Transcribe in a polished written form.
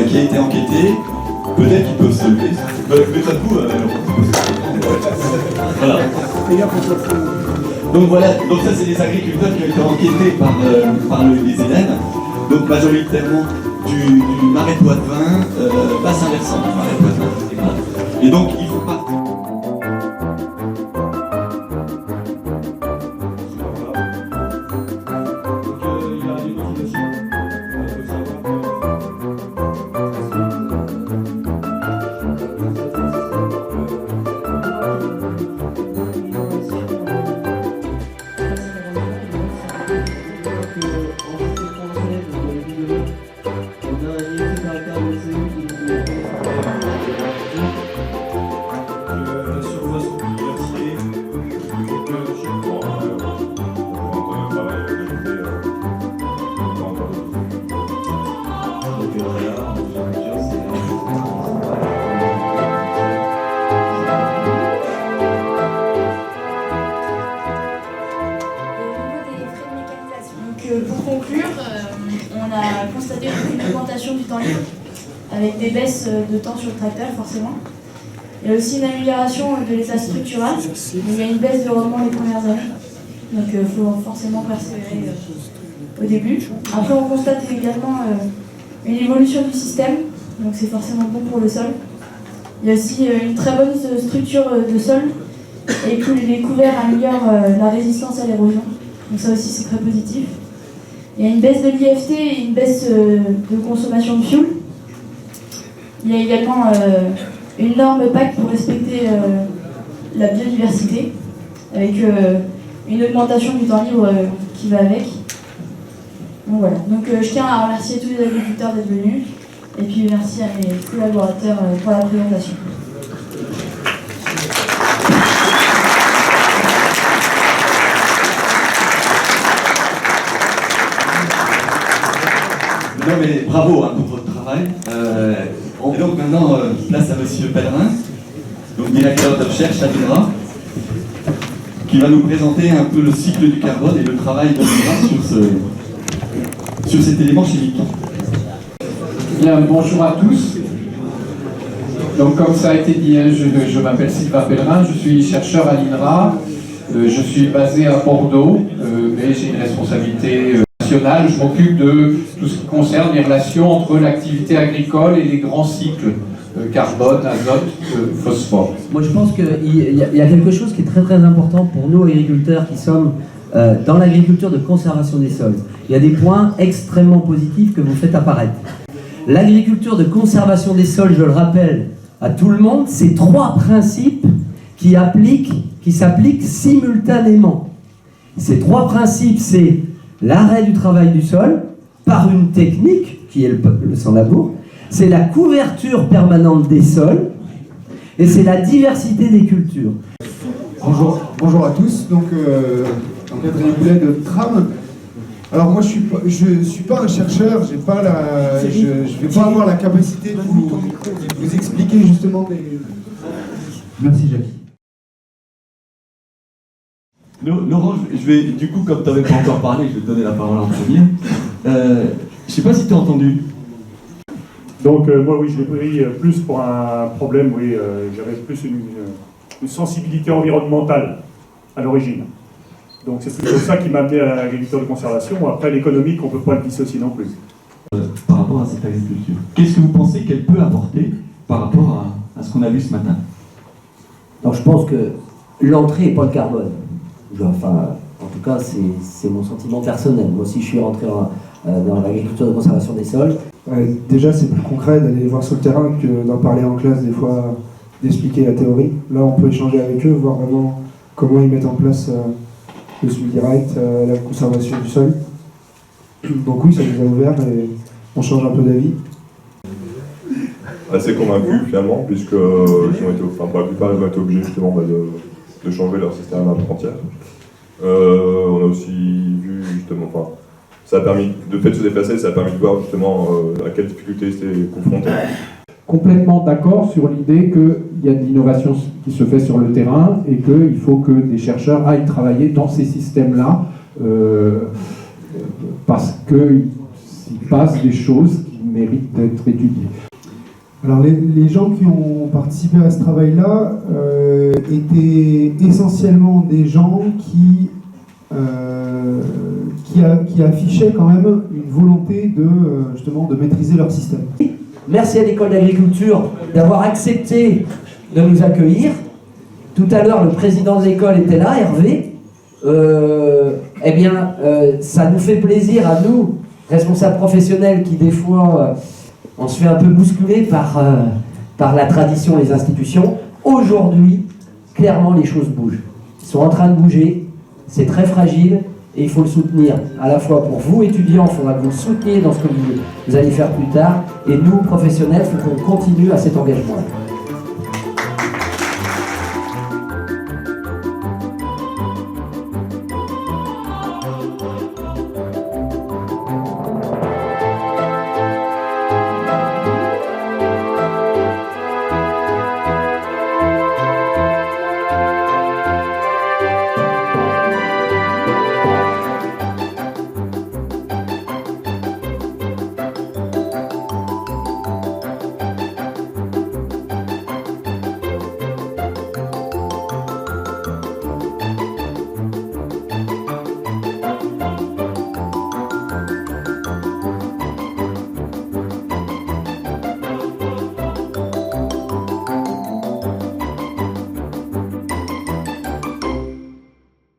qui a été enquêté. Peut-être qu'ils peuvent se lever. Mettez-toi debout. Voilà. Donc voilà, donc ça c'est des agriculteurs qui ont été enquêtés par les Éden. Donc majoritairement du marais Poitevin, bassin versant du marais Poitevin. Et donc il faut pas. Pour conclure, on a constaté une augmentation du temps libre, avec des baisses de temps sur le tracteur forcément. Il y a aussi une amélioration de l'état structural, mais il y a une baisse de rendement les premières années. Donc il faut forcément persévérer au début. Après on constate également une évolution du système, donc c'est forcément bon pour le sol. Il y a aussi une très bonne structure de sol et que les couverts améliorent la résistance à l'érosion. Donc ça aussi c'est très positif. Il y a une baisse de l'IFT et une baisse de consommation de fuel. Il y a également une norme PAC pour respecter la biodiversité, avec une augmentation du temps libre qui va avec. Donc voilà. Donc je tiens à remercier tous les agriculteurs d'être venus, et puis merci à mes collaborateurs pour la présentation. Non mais bravo pour votre travail. Et donc maintenant, place à Monsieur Pellerin, donc directeur de recherche à l'INRA, qui va nous présenter un peu le cycle du carbone et le travail de l'INRA sur cet élément chimique. Bien, bonjour à tous. Donc comme ça a été dit, je m'appelle Sylvain Pellerin, je suis chercheur à l'INRA. Je suis basé à Bordeaux, mais j'ai une responsabilité nationale. Je m'occupe de tout ce qui concerne les relations entre l'activité agricole et les grands cycles carbone, azote, phosphore. Moi je pense qu'il y a quelque chose qui est très très important pour nous agriculteurs qui sommes dans l'agriculture de conservation des sols. Il y a des points extrêmement positifs que vous faites apparaître. L'agriculture de conservation des sols, je le rappelle à tout le monde, c'est 3 principes qui s'appliquent simultanément. Ces 3 principes, c'est l'arrêt du travail du sol par une technique qui est le sans-labour, c'est la couverture permanente des sols et c'est la diversité des cultures. Bonjour à tous, donc Adrien Boulet de Tram. Alors moi je suis pas un chercheur, je vais pas avoir la capacité de vous expliquer justement des... Merci Jacques. Laurent, je vais, du coup, comme tu n'avais pas encore parlé, je vais te donner la parole en premier. Je ne sais pas si tu as entendu. Donc moi oui, je l'ai pris plus pour un problème, oui, j'avais plus une sensibilité environnementale à l'origine. Donc c'est plutôt ça qui m'a amené à l'agriculture de conservation. Après l'économique, on ne peut pas le dissocier non plus. Par rapport à cette agriculture, qu'est-ce que vous pensez qu'elle peut apporter par rapport à ce qu'on a vu ce matin? Donc je pense que l'entrée n'est pas le carbone. Enfin, en tout cas, c'est mon sentiment personnel. Moi aussi, je suis rentré dans l'agriculture de conservation des sols. Déjà, c'est plus concret d'aller voir sur le terrain que d'en parler en classe, des fois, d'expliquer la théorie. Là, on peut échanger avec eux, voir vraiment comment ils mettent en place le suivi direct, la conservation du sol. Donc oui, ça nous a ouvert et on change un peu d'avis. Assez convaincus finalement, puisque pour la plupart, ils ont été obligés justement de changer leur système à frontière. On a aussi vu justement, ça a permis, de fait de se déplacer, ça a permis de voir justement à quelles difficultés ils étaient confrontés. Complètement d'accord sur l'idée qu'il y a de l'innovation qui se fait sur le terrain et qu'il faut que des chercheurs aillent travailler dans ces systèmes-là parce qu'il passe des choses méritent d'être étudiés. Alors les gens qui ont participé à ce travail-là étaient essentiellement des gens qui affichaient quand même une volonté justement de maîtriser leur système. Merci à l'école d'agriculture d'avoir accepté de nous accueillir. Tout à l'heure, le président de l'école était là, Hervé. Ça nous fait plaisir à nous, responsables professionnels, qui des fois, on se fait un peu bousculer par la tradition et les institutions. Aujourd'hui, clairement, les choses bougent. Ils sont en train de bouger, c'est très fragile, et il faut le soutenir. À la fois pour vous, étudiants, il faudra que vous le souteniez dans ce que vous allez faire plus tard, et nous, professionnels, il faut qu'on continue à cet engagement-là.